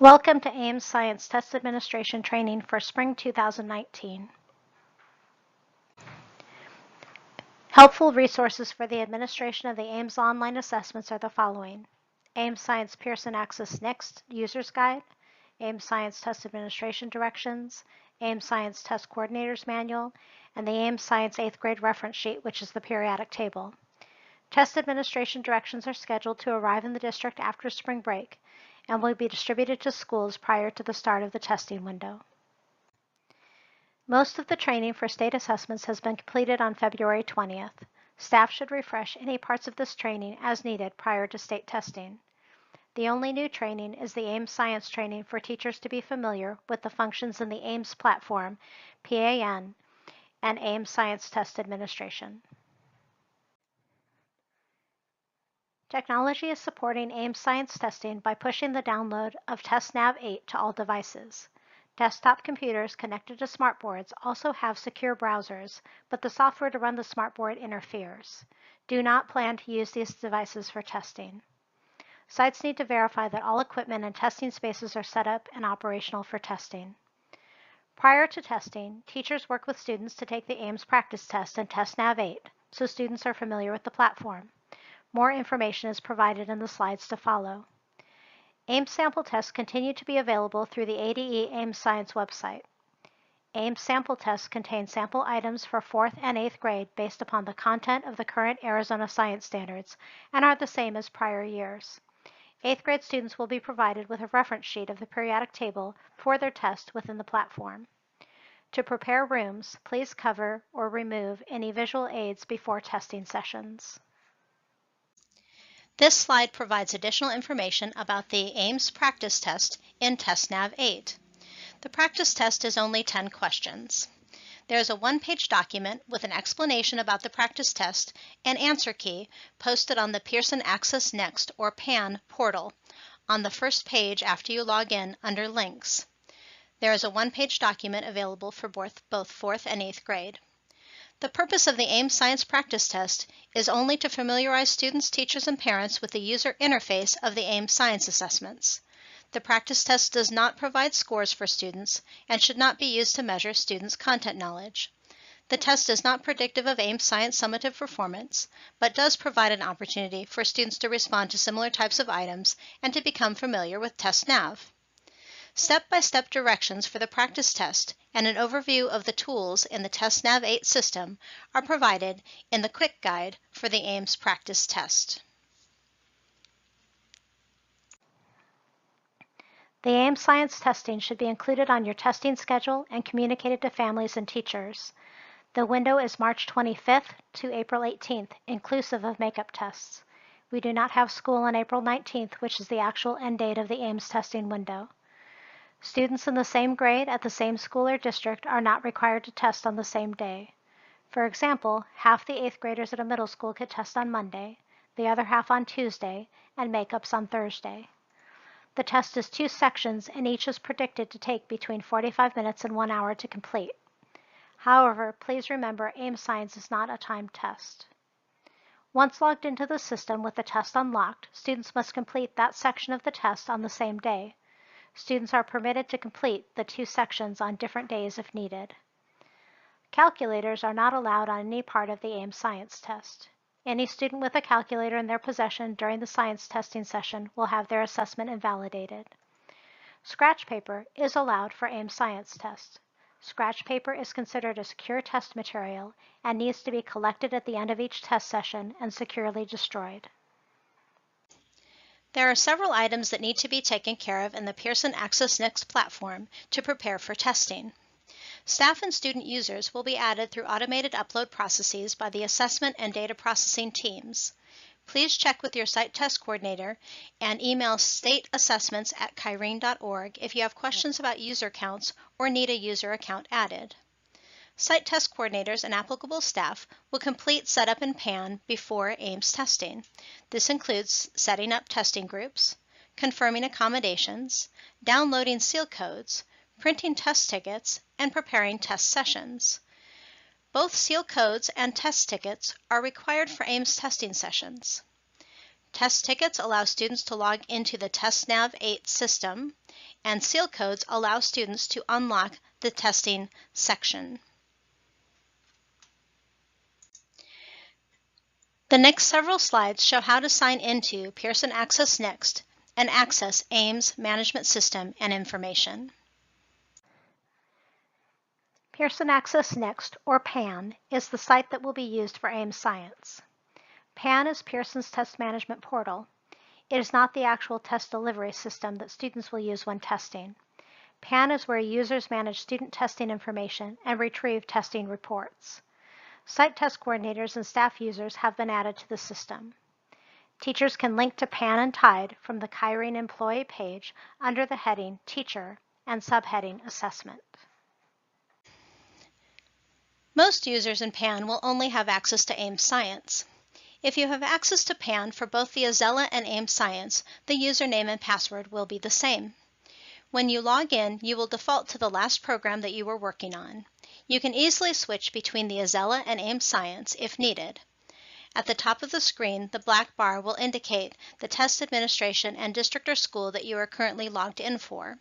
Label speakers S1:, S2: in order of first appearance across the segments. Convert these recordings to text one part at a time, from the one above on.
S1: Welcome to AIMS Science Test Administration Training for Spring 2019. Helpful resources for the administration of the AIMS online assessments are the following: AIMS Science Pearson Access Next User's Guide, AIMS Science Test Administration Directions, AIMS Science Test Coordinator's Manual, and the AIMS Science 8th Grade Reference Sheet, which is the periodic table. Test administration directions are scheduled to arrive in the district after spring break and will be distributed to schools prior to the start of the testing window. Most of the training for state assessments has been completed on February 20th. Staff should refresh any parts of this training as needed prior to state testing. The only new training is the AIMS Science training for teachers to be familiar with the functions in the AIMS platform, PAN, and AIMS Science Test Administration. Technology is supporting AIMS Science testing by pushing the download of TestNav 8 to all devices. Desktop computers connected to smartboards also have secure browsers, but the software to run the smartboard interferes. Do not plan to use these devices for testing. Sites need to verify that all equipment and testing spaces are set up and operational for testing. Prior to testing, teachers work with students to take the AIMS practice test and TestNav 8, so students are familiar with the platform. More information is provided in the slides to follow. AIMS sample tests continue to be available through the ADE AIMS Science website. AIMS sample tests contain sample items for 4th and 8th grade based upon the content of the current Arizona science standards and are the same as prior years. 8th grade students will be provided with a reference sheet of the periodic table for their test within the platform. To prepare rooms, please cover or remove any visual aids before testing sessions. This slide provides additional information about the AIMS practice test in TestNav 8. The practice test is only 10 questions. There is a one-page document with an explanation about the practice test and answer key posted on the Pearson Access Next or PAN portal on the first page after you log in under Links. There is a one-page document available for both 4th and 8th grade. The purpose of the AIMS Science Practice Test is only to familiarize students, teachers, and parents with the user interface of the AIMS Science assessments. The practice test does not provide scores for students and should not be used to measure students' content knowledge. The test is not predictive of AIMS Science summative performance, but does provide an opportunity for students to respond to similar types of items and to become familiar with TestNav. Step-by-step directions for the practice test and an overview of the tools in the TestNav 8 system are provided in the quick guide for the AIMS practice test. The AIMS Science testing should be included on your testing schedule and communicated to families and teachers. The window is March 25th to April 18th, inclusive of makeup tests. We do not have school on April 19th, which is the actual end date of the AIMS testing window. Students in the same grade at the same school or district are not required to test on the same day. For example, half the 8th graders at a middle school could test on Monday, the other half on Tuesday, and makeups on Thursday. The test is 2 sections and each is predicted to take between 45 minutes and 1 hour to complete. However, please remember AIMS Science is not a timed test. Once logged into the system with the test unlocked, students must complete that section of the test on the same day. Students are permitted to complete the 2 sections on different days if needed. Calculators are not allowed on any part of the AIMS Science test. Any student with a calculator in their possession during the science testing session will have their assessment invalidated. Scratch paper is allowed for AIMS Science test. Scratch paper is considered a secure test material and needs to be collected at the end of each test session and securely destroyed. There are several items that need to be taken care of in the Pearson Access Next platform to prepare for testing. Staff and student users will be added through automated upload processes by the assessment and data processing teams. Please check with your site test coordinator and email stateassessments@kyrene.org if you have questions about user counts or need a user account added. Site test coordinators and applicable staff will complete setup in PAN before AIMS testing. This includes setting up testing groups, confirming accommodations, downloading seal codes, printing test tickets, and preparing test sessions. Both seal codes and test tickets are required for AIMS testing sessions. Test tickets allow students to log into the TestNav 8 system and seal codes allow students to unlock the testing section. The next several slides show how to sign into Pearson Access Next and access Ames Management System and information. Pearson Access Next, or PAN, is the site that will be used for Ames Science. PAN is Pearson's test management portal. It is not the actual test delivery system that students will use when testing. PAN is where users manage student testing information and retrieve testing reports. Site test coordinators and staff users have been added to the system. Teachers can link to PAN and TIDE from the Kyrene employee page under the heading Teacher and subheading Assessment. Most users in PAN will only have access to Ames Science. If you have access to PAN for both the Azella and Ames Science, the username and password will be the same. When you log in, you will default to the last program that you were working on. You can easily switch between the Azella and Ames Science if needed. At the top of the screen, the black bar will indicate the test administration and district or school that you are currently logged in for.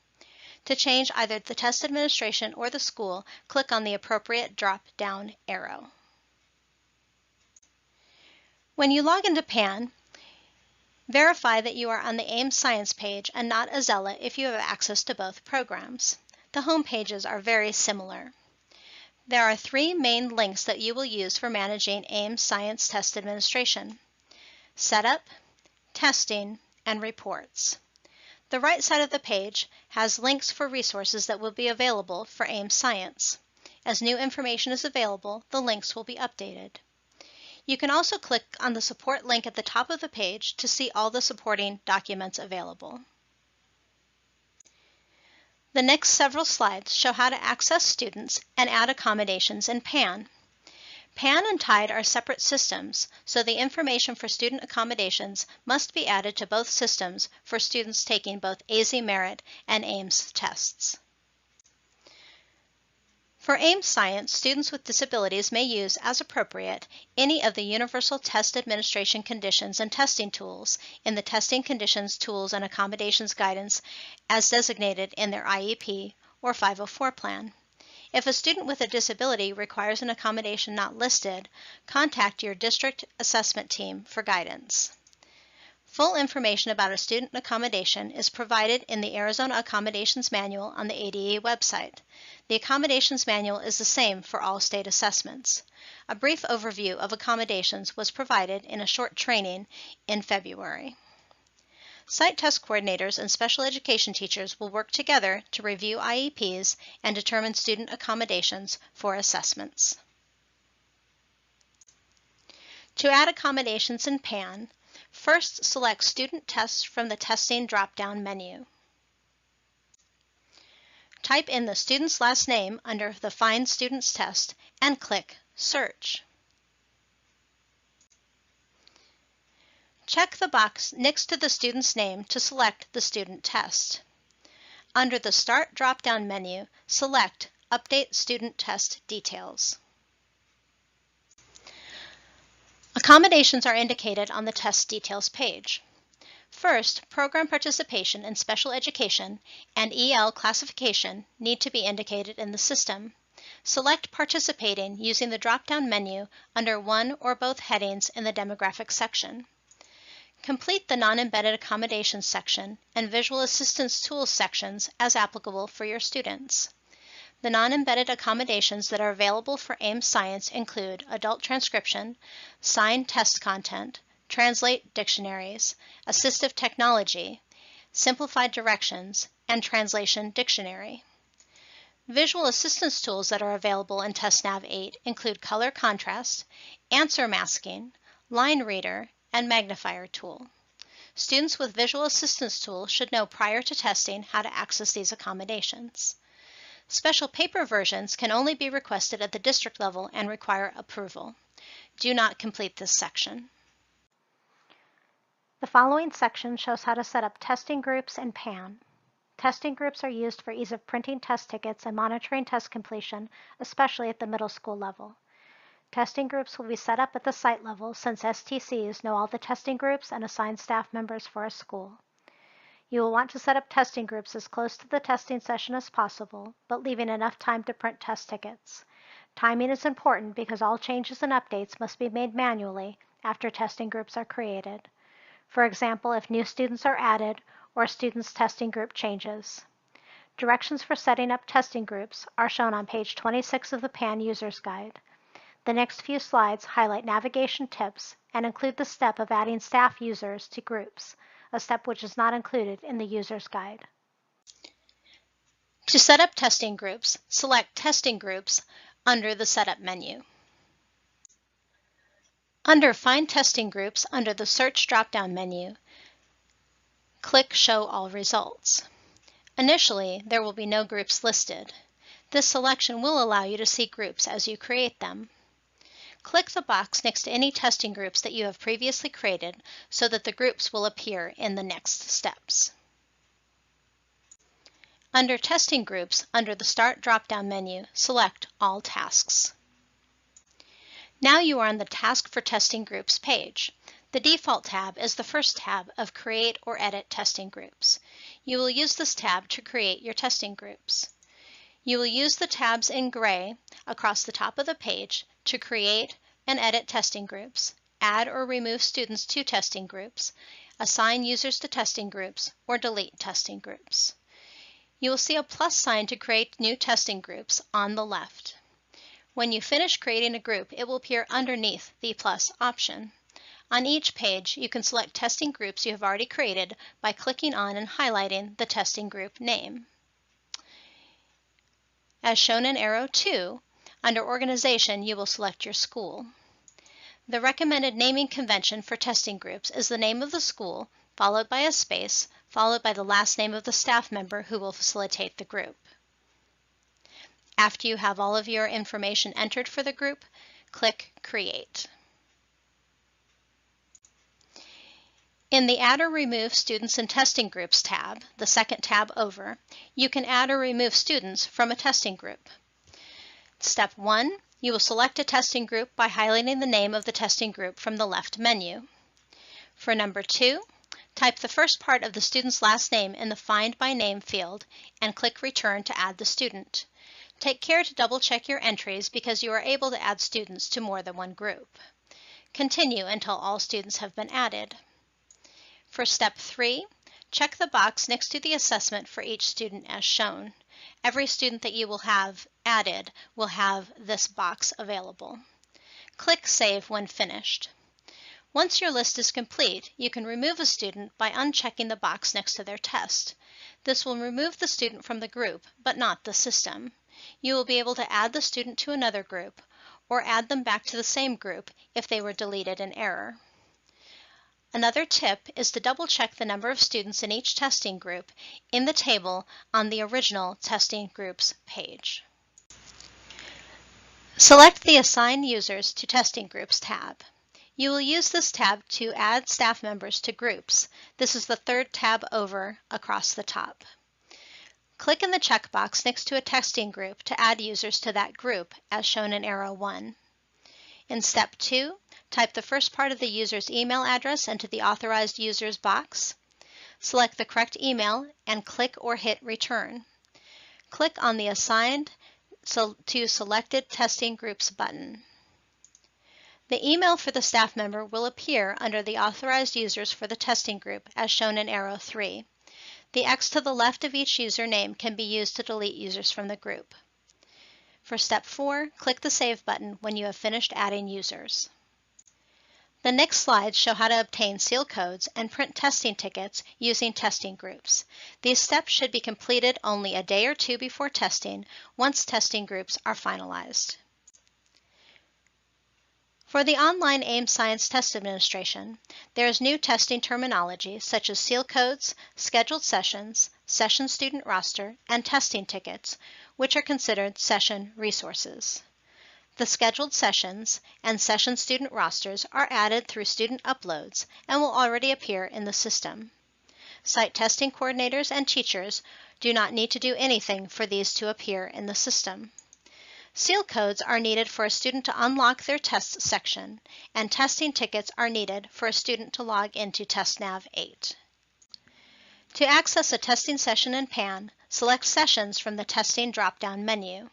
S1: To change either the test administration or the school, click on the appropriate drop-down arrow. When you log into PAN, verify that you are on the Ames Science page and not Azella if you have access to both programs. The home pages are very similar. There are three main links that you will use for managing Ames Science Test Administration: Setup, Testing, and Reports. The right side of the page has links for resources that will be available for Ames Science. As new information is available, the links will be updated. You can also click on the support link at the top of the page to see all the supporting documents available. The next several slides show how to access students and add accommodations in PAN. PAN and TIDE are separate systems, so the information for student accommodations must be added to both systems for students taking both AZ Merit and Ames tests. For Ames Science, students with disabilities may use, as appropriate, any of the Universal Test Administration conditions and testing tools in the Testing Conditions, Tools, and Accommodations Guidance as designated in their IEP or 504 plan. If a student with a disability requires an accommodation not listed, contact your district assessment team for guidance. Full information about a student accommodation is provided in the Arizona Accommodations Manual on the ADA website. The Accommodations Manual is the same for all state assessments. A brief overview of accommodations was provided in a short training in February. Site test coordinators and special education teachers will work together to review IEPs and determine student accommodations for assessments. To add accommodations in PAN, first select Student Tests from the Testing drop-down menu. Type in the student's last name under the Find Students test and click Search. Check the box next to the student's name to select the student test. Under the Start drop-down menu, select Update Student Test Details. Accommodations are indicated on the Test Details page. First, program participation in special education and EL classification need to be indicated in the system. Select Participating using the drop-down menu under one or both headings in the Demographics section. Complete the Non-Embedded Accommodations section and Visual Assistance Tools sections as applicable for your students. The non-embedded accommodations that are available for Ames Science include adult transcription, signed test content, translate dictionaries, assistive technology, simplified directions, and translation dictionary. Visual assistance tools that are available in TestNav 8 include color contrast, answer masking, line reader, and magnifier tool. Students with visual assistance tools should know prior to testing how to access these accommodations. Special paper versions can only be requested at the district level and require approval. Do not complete this section. The following section shows how to set up testing groups in PAN. Testing groups are used for ease of printing test tickets and monitoring test completion, especially at the middle school level. Testing groups will be set up at the site level since STCs know all the testing groups and assign staff members for a school. You will want to set up testing groups as close to the testing session as possible, but leaving enough time to print test tickets. Timing is important because all changes and updates must be made manually after testing groups are created. For example, if new students are added or a student's testing group changes. Directions for setting up testing groups are shown on page 26 of the PAN User's Guide. The next few slides highlight navigation tips and include the step of adding staff users to groups, a step which is not included in the User's Guide.
S2: To set up testing groups, select Testing Groups under the Setup menu. Under Find Testing Groups under the Search drop-down menu, click Show All Results. Initially, there will be no groups listed. This selection will allow you to see groups as you create them. Click the box next to any testing groups that you have previously created so that the groups will appear in the next steps. Under Testing Groups, under the Start drop-down menu, select All Tasks. Now you are on the Task for Testing Groups page. The default tab is the first tab of Create or Edit Testing Groups. You will use this tab to create your testing groups. You will use the tabs in gray across the top of the page to create and edit testing groups, add or remove students to testing groups, assign users to testing groups, or delete testing groups. You will see a plus sign to create new testing groups on the left. When you finish creating a group, it will appear underneath the plus option. On each page, you can select testing groups you have already created by clicking on and highlighting the testing group name. As shown in arrow 2, under Organization, you will select your school. The recommended naming convention for testing groups is the name of the school, followed by a space, followed by the last name of the staff member who will facilitate the group. After you have all of your information entered for the group, click Create. In the Add or Remove Students in Testing Groups tab, the second tab over, you can add or remove students from a testing group. Step 1, you will select a testing group by highlighting the name of the testing group from the left menu. For number 2, type the first part of the student's last name in the Find by Name field and click Return to add the student. Take care to double-check your entries because you are able to add students to more than one group. Continue until all students have been added. For step 3, check the box next to the assessment for each student as shown. Every student that you will have added will have this box available. Click Save when finished. Once your list is complete, you can remove a student by unchecking the box next to their test. This will remove the student from the group, but not the system. You will be able to add the student to another group, or add them back to the same group if they were deleted in error. Another tip is to double-check the number of students in each testing group in the table on the original testing groups page. Select the Assign Users to Testing Groups tab. You will use this tab to add staff members to groups. This is the third tab over across the top. Click in the checkbox next to a testing group to add users to that group, as shown in arrow 1. In step 2, type the first part of the user's email address into the Authorized Users box. Select the correct email and click or hit Return. Click on the Assigned to Selected Testing Groups button. The email for the staff member will appear under the Authorized Users for the testing group, as shown in arrow 3. The X to the left of each username can be used to delete users from the group. For step 4, click the Save button when you have finished adding users. The next slides show how to obtain seal codes and print testing tickets using testing groups. These steps should be completed only a day or two before testing, once testing groups are finalized. For the online AIM Science Test Administration, there is new testing terminology such as seal codes, scheduled sessions, session student roster, and testing tickets, which are considered session resources. The scheduled sessions and session student rosters are added through student uploads and will already appear in the system. Site testing coordinators and teachers do not need to do anything for these to appear in the system. Seal codes are needed for a student to unlock their test section, and testing tickets are needed for a student to log into TestNav 8. To access a testing session in PAN, select Sessions from the Testing drop-down menu.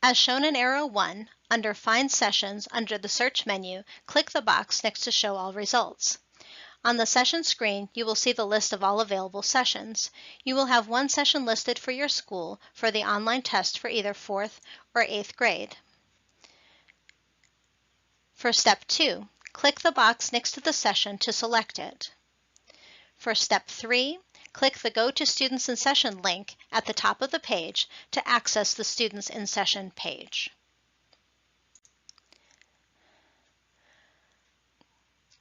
S2: As shown in Arrow 1, under Find Sessions under the Search menu, click the box next to Show All Results. On the session screen, you will see the list of all available sessions. You will have one session listed for your school for the online test for either 4th or 8th grade. For Step 2, click the box next to the session to select it. For Step 3, click the Go to Students in Session link at the top of the page to access the Students in Session page.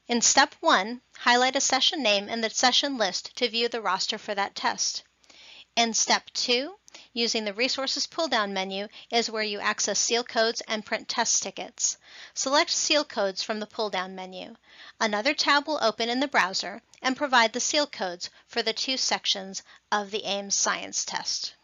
S2: In Step 1, highlight a session name in the session list to view the roster for that test. In Step 2, using the Resources pull-down menu is where you access seal codes and print test tickets. Select seal codes from the pull-down menu. Another tab will open in the browser and provide the seal codes for the 2 sections of the AIMS science test.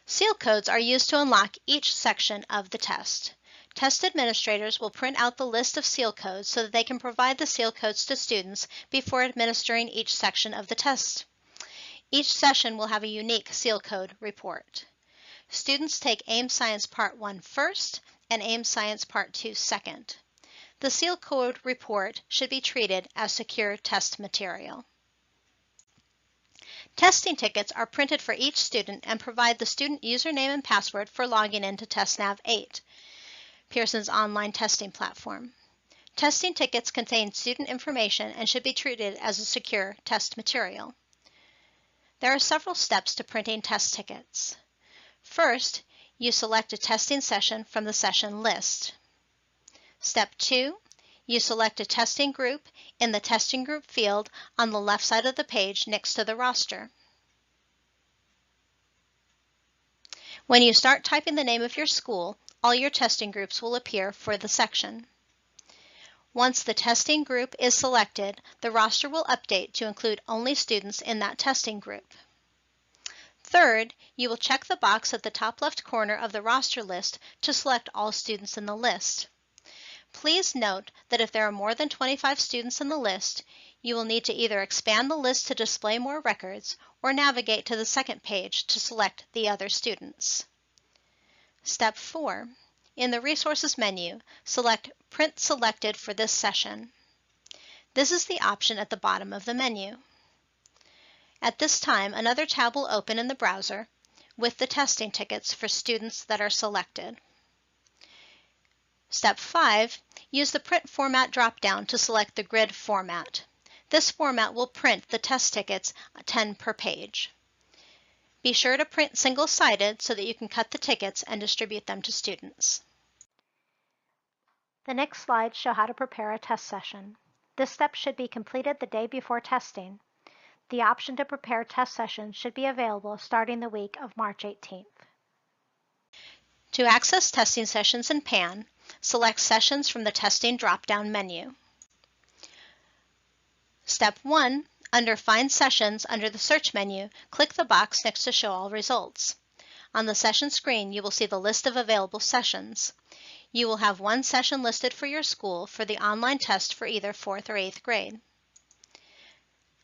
S2: Seal codes are used to unlock each section of the test. Test administrators will print out the list of seal codes so that they can provide the seal codes to students before administering each section of the test. Each session will have a unique seal code report. Students take AIMS Science Part 1 first and AIMS Science Part 2 second. The seal code report should be treated as secure test material. Testing tickets are printed for each student and provide the student username and password for logging into TestNav 8, Pearson's online testing platform. Testing tickets contain student information and should be treated as a secure test material. There are several steps to printing test tickets. First, you select a testing session from the session list. Step 2, you select a testing group in the testing group field on the left side of the page next to the roster. When you start typing the name of your school, all your testing groups will appear for the section. Once the testing group is selected, the roster will update to include only students in that testing group. Third, you will check the box at the top left corner of the roster list to select all students in the list. Please note that if there are more than 25 students in the list, you will need to either expand the list to display more records or navigate to the second page to select the other students. Step 4. In the Resources menu, select Print Selected for this session. This is the option at the bottom of the menu. At this time, another tab will open in the browser with the testing tickets for students that are selected. Step 5. Use the Print Format drop-down to select the grid format. This format will print the test tickets 10 per page. Be sure to print single-sided so that you can cut the tickets and distribute them to students.
S1: The next slides show how to prepare a test session. This step should be completed the day before testing. The option to prepare test sessions should be available starting the week of March 18th.
S2: To access testing sessions in PAN, select Sessions from the Testing drop-down menu. Step 1. Under Find Sessions under the Search menu, click the box next to Show All Results. On the session screen, you will see the list of available sessions. You will have one session listed for your school for the online test for either 4th or 8th grade.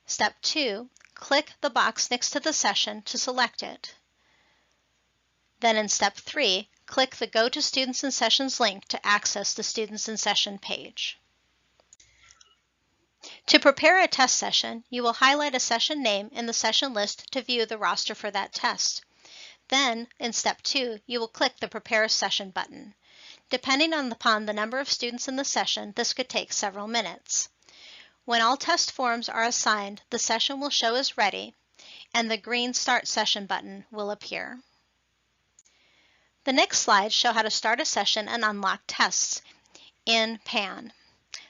S2: Step 2. Click the box next to the session to select it. Then in Step 3, click the Go to Students in Sessions link to access the Students in Session page. To prepare a test session, you will highlight a session name in the session list to view the roster for that test. Then, in Step 2, you will click the Prepare a Session button. Depending upon the number of students in the session, this could take several minutes. When all test forms are assigned, the session will show as ready, and the green Start Session button will appear. The next slides show how to start a session and unlock tests in PAN.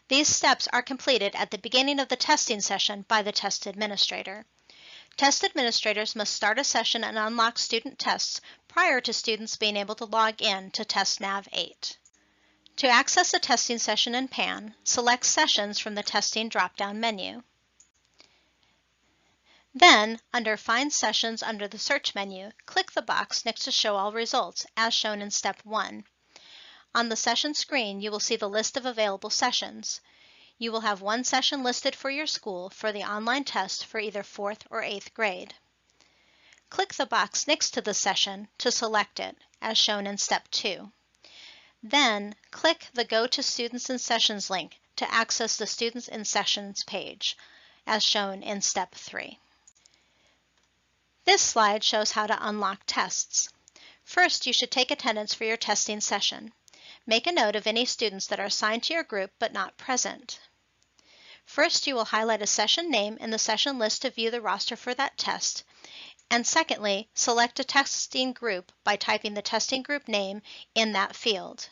S2: These steps are completed at the beginning of the testing session by the test administrator. Test administrators must start a session and unlock student tests prior to students being able to log in to TestNav 8. To access a testing session in PAN, select Sessions from the Testing drop-down menu. Then, under Find Sessions under the Search menu, click the box next to Show All Results, as shown in Step 1. On the session screen, you will see the list of available sessions. You will have one session listed for your school for the online test for either 4th or 8th grade. Click the box next to the session to select it, as shown in Step 2. Then, click the Go to Students and Sessions link to access the Students and Sessions page, as shown in Step 3. This slide shows how to unlock tests. First, you should take attendance for your testing session. Make a note of any students that are assigned to your group but not present. First, you will highlight a session name in the session list to view the roster for that test. And secondly, select a testing group by typing the testing group name in that field.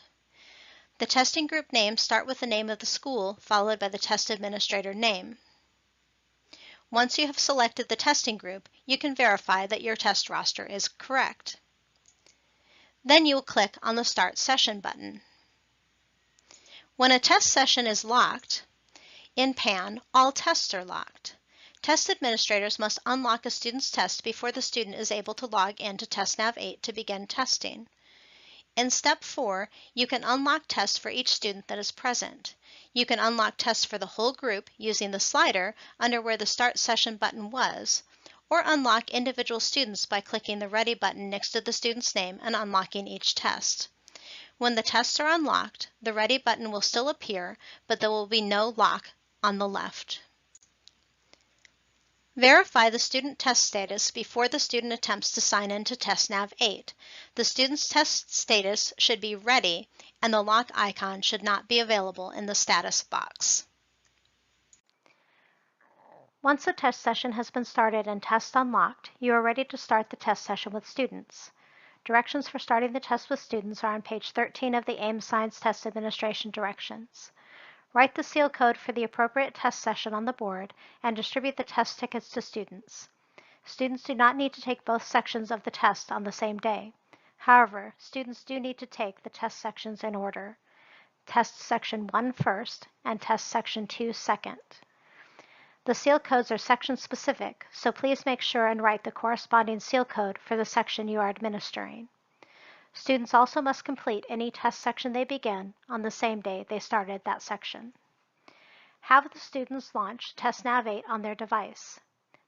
S2: The testing group names start with the name of the school, followed by the test administrator name. Once you have selected the testing group, you can verify that your test roster is correct. Then you will click on the Start Session button. When a test session is locked, in PAN, all tests are locked. Test administrators must unlock a student's test before the student is able to log in to TestNav 8 to begin testing. In Step 4, you can unlock tests for each student that is present. You can unlock tests for the whole group using the slider under where the Start Session button was, or unlock individual students by clicking the Ready button next to the student's name and unlocking each test. When the tests are unlocked, the Ready button will still appear, but there will be no lock on the left. Verify the student test status before the student attempts to sign in to TestNav 8. The student's test status should be ready, and the lock icon should not be available in the status box.
S1: Once the test session has been started and tests unlocked, you are ready to start the test session with students. Directions for starting the test with students are on page 13 of the AIM Science Test Administration directions. Write the seal code for the appropriate test session on the board and distribute the test tickets to students. Students do not need to take both sections of the test on the same day. However, students do need to take the test sections in order. Test Section 1 first and Test Section 2 second. The seal codes are section specific, so please make sure and write the corresponding seal code for the section you are administering. Students also must complete any test section they begin on the same day they started that section. Have the students launch TestNav 8 on their device.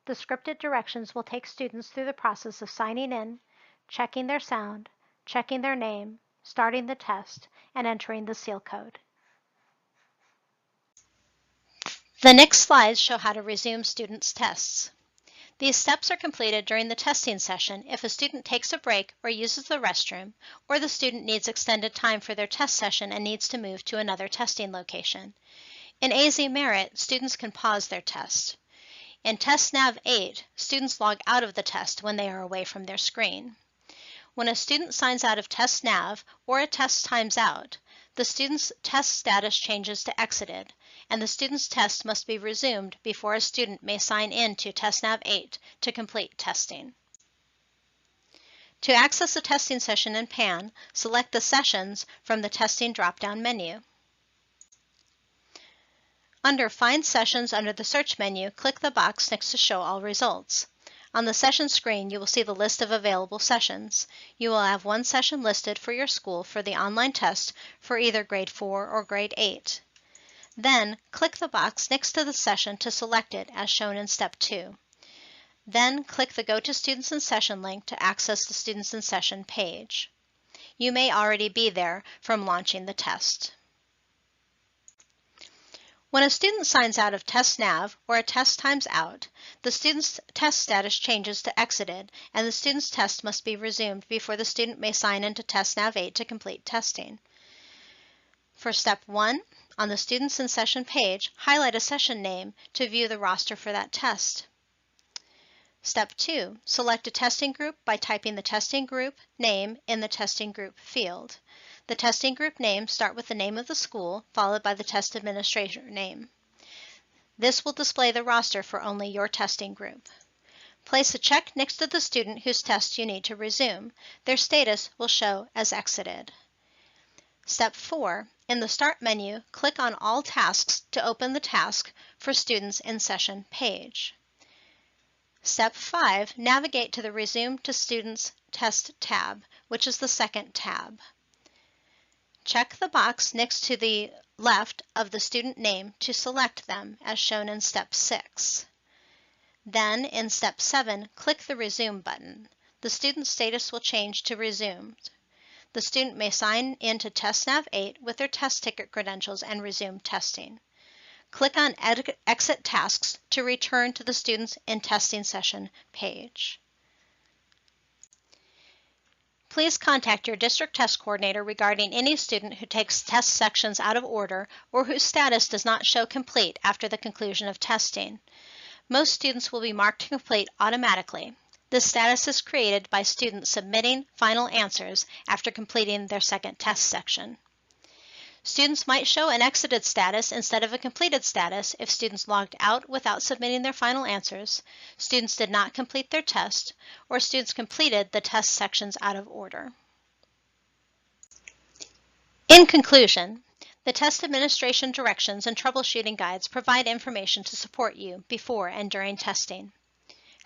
S1: The scripted directions will take students through the process of signing in, checking their sound, checking their name, starting the test, and entering the seal code.
S2: The next slides show how to resume students' tests. These steps are completed during the testing session if a student takes a break or uses the restroom, or the student needs extended time for their test session and needs to move to another testing location. In AZ Merit, students can pause their test. In TestNav 8, students log out of the test when they are away from their screen. When a student signs out of TestNav or a test times out, the student's test status changes to exited, and the student's test must be resumed before a student may sign in to TestNav 8 to complete testing. To access a testing session in PAN, select the Sessions from the Testing drop-down menu. Under Find Sessions under the Search menu, click the box next to Show All Results. On the session screen, you will see the list of available sessions. You will have one session listed for your school for the online test for either grade 4 or grade 8. Then, click the box next to the session to select it as shown in Step 2. Then, click the Go to Students and Session link to access the Students and Session page. You may already be there from launching the test. When a student signs out of TestNav or a test times out, the student's test status changes to exited, and the student's test must be resumed before the student may sign into TestNav 8 to complete testing. For Step 1, on the Students in Session page, highlight a session name to view the roster for that test. Step 2, select a testing group by typing the testing group name in the testing group field. The testing group names start with the name of the school, followed by the test administrator name. This will display the roster for only your testing group. Place a check next to the student whose test you need to resume. Their status will show as exited. Step 4, in the Start menu, click on All Tasks to open the task for Students in Session page. Step 5, navigate to the Resume to Students Test tab, which is the second tab. Check the box next to the left of the student name to select them as shown in Step 6. Then, in Step 7, click the Resume button. The student's status will change to Resumed. The student may sign into TestNav 8 with their test ticket credentials and resume testing. Click on Exit Tasks to return to the Students in Testing Session page. Please contact your district test coordinator regarding any student who takes test sections out of order or whose status does not show complete after the conclusion of testing. Most students will be marked complete automatically. This status is created by students submitting final answers after completing their second test section. Students might show an exited status instead of a completed status if students logged out without submitting their final answers, students did not complete their test, or students completed the test sections out of order. In conclusion, the test administration directions and troubleshooting guides provide information to support you before and during testing.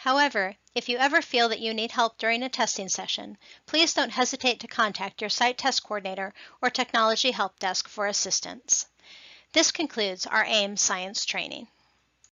S2: However, if you ever feel that you need help during a testing session, please don't hesitate to contact your site test coordinator or technology help desk for assistance. This concludes our AIM science training.